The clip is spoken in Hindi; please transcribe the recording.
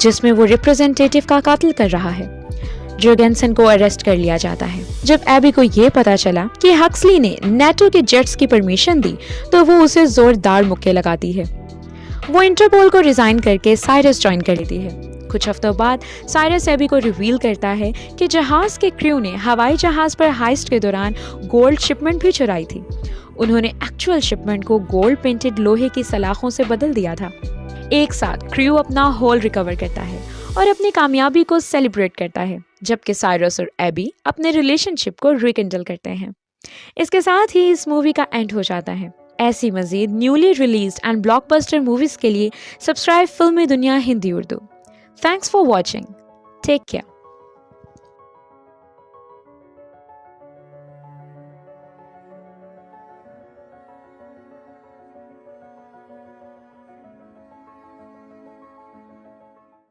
जिसमें वो रिप्रेजेंटेटिव का कत्ल कर रहा है। जोर्गेनसन को अरेस्ट कर लिया जाता है। जब एबी को ये पता चला कि हक्सली ने नेटो के जेट्स की परमिशन दी तो वो उसे जोरदार मुक्के लगाती है। वो इंटरपोल को रिजाइन करके साइरस ज्वाइन कर लेती है। कुछ हफ्तों बाद साइरस एबी को रिवील करता है कि जहाज के क्रू ने हवाई जहाज पर हाइस्ट के दौरान गोल्ड शिपमेंट भी चुराई थी। उन्होंने एक्चुअल शिपमेंट को गोल्ड पेंटेड लोहे की सलाखों से बदल दिया था। एक साथ क्रू अपना होल रिकवर करता है और अपनी कामयाबी को सेलिब्रेट करता है, जबकि साइरस और एबी अपने रिलेशनशिप को रिकिंडल करते हैं। इसके साथ ही इस मूवी का एंड हो जाता है। ऐसी मजीद newly released and blockbuster movies के लिए subscribe Filmi Duniya Hindi Urdu. Thanks for watching. Take care.